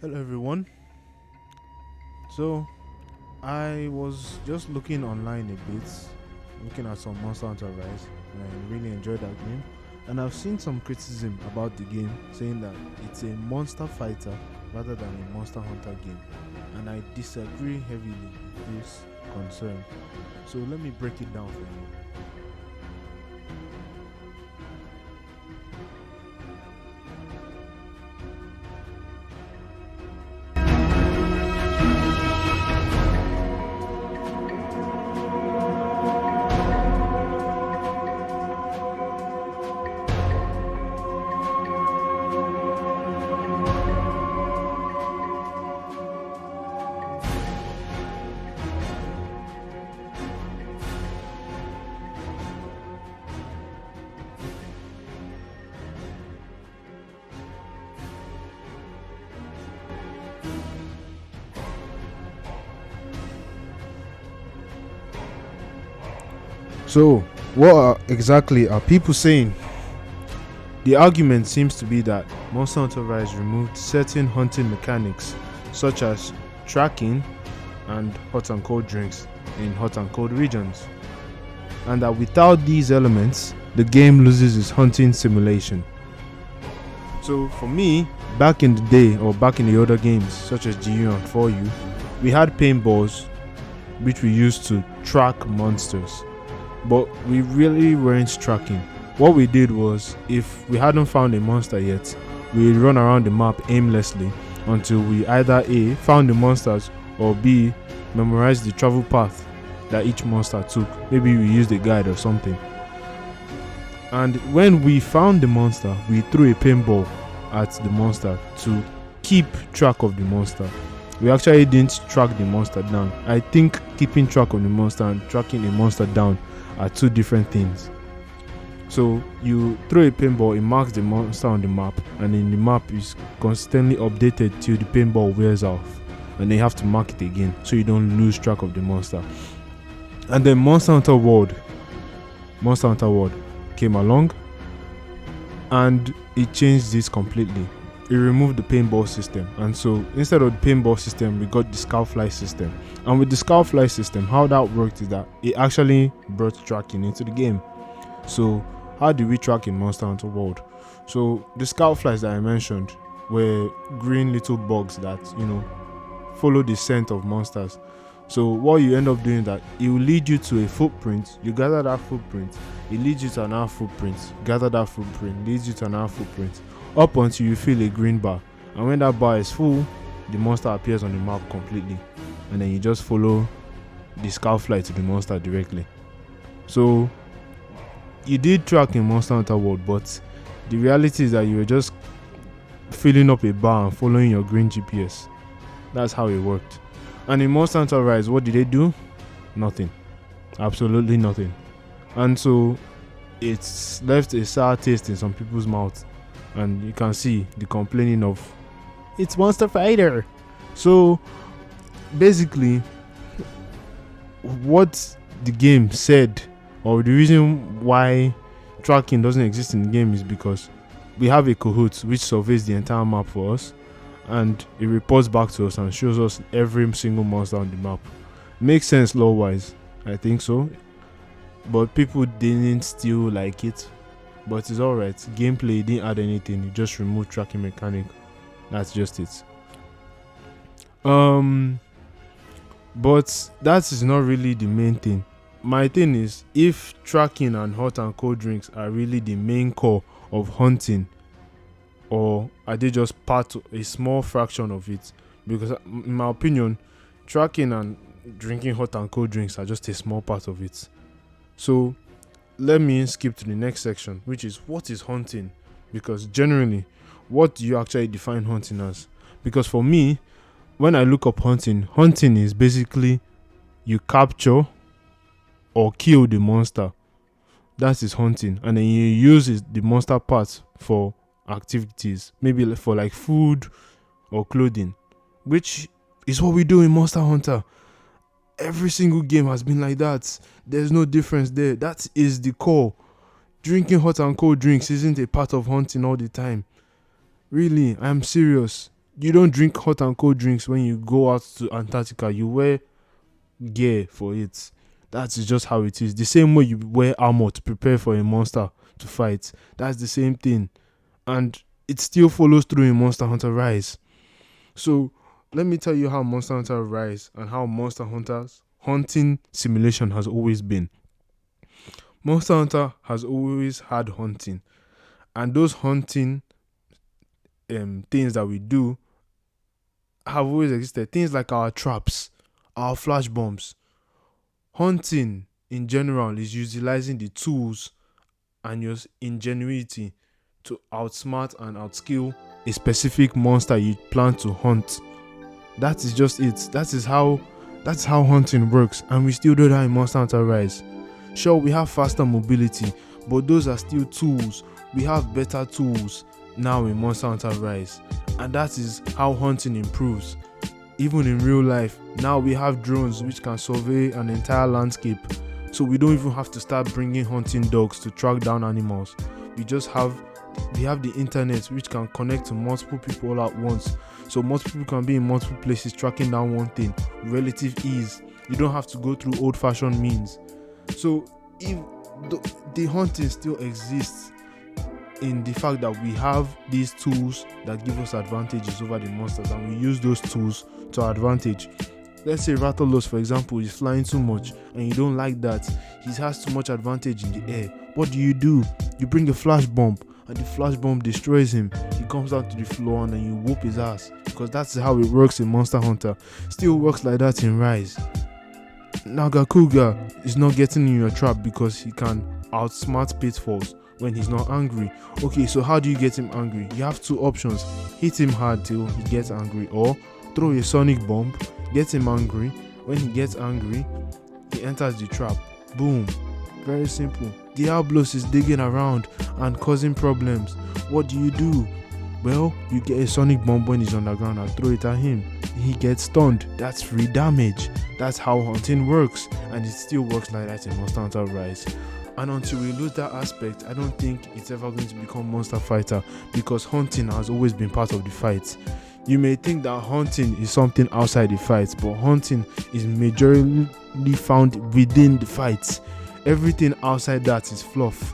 Hello everyone. So I was just looking online a bit, looking at some Monster Hunter Rise, and I really enjoyed that game. And I've seen some criticism about the game, saying that it's a monster fighter rather than a Monster Hunter game. And I disagree heavily with this concern. So let me break it down for you. So, exactly are people saying? The argument seems to be that Monster Hunter Rise removed certain hunting mechanics, such as tracking and hot and cold drinks in hot and cold regions, and that without these elements, the game loses its hunting simulation. So, for me, back in the day or back in the older games, such as GU and 4U, we had paintballs which we used to track monsters, but we really weren't tracking. What we did was, if we hadn't found a monster yet, we'd run around the map aimlessly until we either A, found the monsters, or B, memorized the travel path that each monster took. Maybe we used a guide or something. And when we found the monster, we threw a paintball at the monster to keep track of the monster. We actually didn't track the monster down. I think keeping track of the monster and tracking a monster down are two different things. So you throw a paintball, it marks the monster on the map, and then the map is constantly updated till the paintball wears off, and then you have to mark it again so you don't lose track of the monster. And then Monster Hunter World came along, and it changed this completely. It removed the paintball system, and so instead of the paintball system, we got the Scoutfly system. And with the Scoutfly system, how that worked is that it actually brought tracking into the game. So how do we track in Monster Hunter World? So the Scoutflies that I mentioned were green little bugs that follow the scent of monsters. So what you end up doing is that it will lead you to a footprint. You gather that footprint, it leads you to another footprint. Gather that footprint, leads you to another footprint, up until you feel a green bar. And when that bar is full, the monster appears on the map completely, and then you just follow the Scoutfly to the monster directly. So you did track in Monster Hunter World, but the reality is that you were just filling up a bar and following your green GPS. That's how it worked. And in Monster Hunter Rise, what did they do? Nothing. Absolutely nothing. And so it's left a sour taste in some people's mouths, and you can see the complaining of, it's Monster Fighter. So basically, what the game said, or the reason why tracking doesn't exist in the game, is because we have a Kahoot which surveys the entire map for us, and it reports back to us and shows us every single monster on the map. Makes sense law wise, I think so, but people didn't still like it. But it's alright. Gameplay didn't add anything, you just removed tracking mechanic. That's just it. But that is not really the main thing. My thing is, if tracking and hot and cold drinks are really the main core of hunting, or are they just a small fraction of it? Because in my opinion, tracking and drinking hot and cold drinks are just a small part of it. So let me skip to the next section, which is, what is hunting? Because generally, what do you actually define hunting as? Because for me, when I look up hunting is basically you capture or kill the monster. That is hunting. And then you use the monster parts for activities, maybe for like food or clothing, which is what we do in Monster Hunter. Every single game has been like that. There's no difference there. That is the core. Drinking hot and cold drinks isn't a part of hunting all the time. Really, I'm serious. You don't drink hot and cold drinks when you go out to Antarctica. You wear gear for it. That is just how it is. The same way you wear armor to prepare for a monster to fight. That's the same thing. And it still follows through in Monster Hunter Rise. So let me tell you how Monster Hunter Rise and how Monster Hunter's hunting simulation has always been. Monster Hunter has always had hunting. And those hunting things that we do have always existed. Things like our traps, our flash bombs. Hunting in general is utilizing the tools and your ingenuity to outsmart and outskill a specific monster you plan to hunt. That is just it. That's how hunting works, and we still do that in Monster Hunter Rise. Sure, we have faster mobility, but those are still tools. We have better tools now in Monster Hunter Rise, and that is how hunting improves. Even in real life, now we have drones which can survey an entire landscape, so we don't even have to start bringing hunting dogs to track down animals. We have the internet which can connect to multiple people all at once, so multiple people can be in multiple places tracking down one thing with relative ease. You don't have to go through old-fashioned means. So if the hunting still exists in the fact that we have these tools that give us advantages over the monsters, and we use those tools to our advantage. Let's say Rathalos, for example, is flying too much and you don't like that. He has too much advantage in the air. What do? You bring a flash bomb, and the flash bomb destroys him. He comes down to the floor and then you whoop his ass, because that's how it works in Monster Hunter. Still works like that in Rise. Nagakuga is not getting in your trap because he can outsmart pitfalls when he's not angry. Okay, so how do you get him angry? You have two options. Hit him hard till he gets angry, or throw a sonic bomb, get him angry. When he gets angry, he enters the trap. Boom. Very simple. Diablos is digging around and causing problems. What do? Well, you get a sonic bomb when he's on the ground and throw it at him. He gets stunned. That's free damage. That's how hunting works, and it still works like that in Monster Hunter Rise. And until we lose that aspect, I don't think it's ever going to become Monster Fighter, because hunting has always been part of the fight. You may think that hunting is something outside the fight, but hunting is majorly found within the fight. Everything outside that is fluff.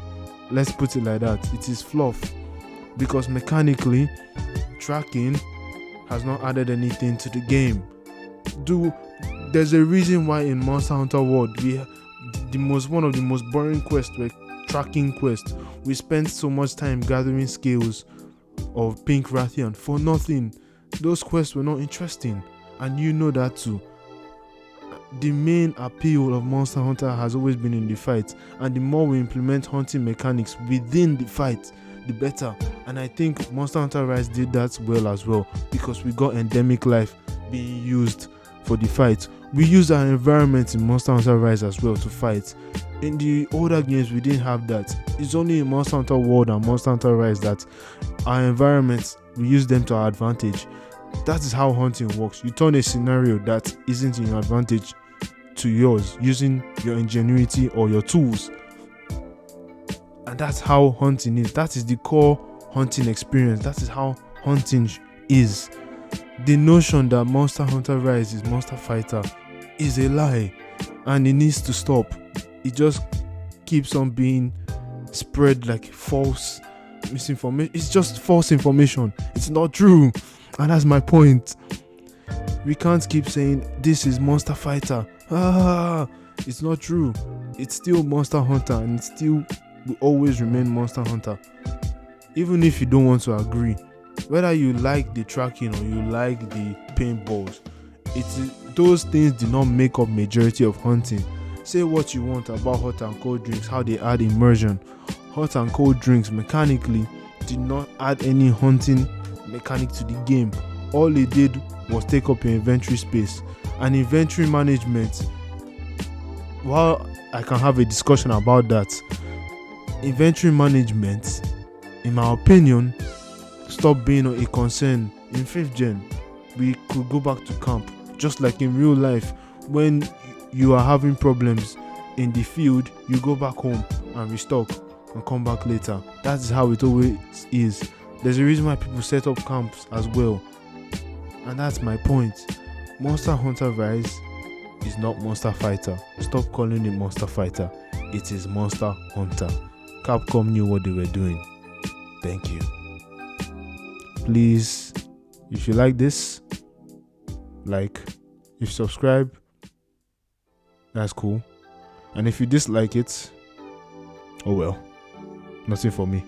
Let's put it like that. It is fluff, because mechanically, tracking has not added anything to the game. There's a reason why in Monster Hunter World one of the most boring quests were tracking quests. We spent so much time gathering scales of Pink Rathian for nothing. Those quests were not interesting, and you know that too. The main appeal of Monster Hunter has always been in the fight, and the more we implement hunting mechanics within the fight, the better. And I think Monster Hunter Rise did that well as well, because we got endemic life being used for the fight. We use our environment in Monster Hunter Rise as well to fight. In the older games, we didn't have that. It's only in Monster Hunter World and Monster Hunter Rise that our environments, we use them to our advantage. That is how hunting works. You turn a scenario that isn't in your advantage to yours using your ingenuity or your tools. And that's how hunting is. That is the core hunting experience. That is how hunting is. The notion that Monster Hunter Rise is Monster Fighter is a lie, and it needs to stop. It just keeps on being spread like false misinformation. It's just false information. It's not true, and that's my point. We can't keep saying this is Monster Fighter. It's not true. It's still Monster Hunter, and it still will always remain Monster Hunter, even if you don't want to agree. Whether you like the tracking or you like the paintballs, those things do not make up majority of hunting. Say what you want about hot and cold drinks, how they add immersion. Hot and cold drinks mechanically did not add any hunting mechanic to the game. All it did was take up your inventory space. And inventory management, while I can have a discussion about that, inventory management, in my opinion, stopped being a concern in 5th gen. We could go back to camp, just like in real life. When you are having problems in the field, you go back home and restock and come back later. That is how it always is. There's a reason why people set up camps as well. And that's my point. Monster Hunter Rise is not Monster Fighter. Stop calling it Monster Fighter. It is Monster Hunter. Capcom knew what they were doing. Thank you. Please, if you like this, like. If you subscribe, that's cool. And if you dislike it, oh well. Nothing for me.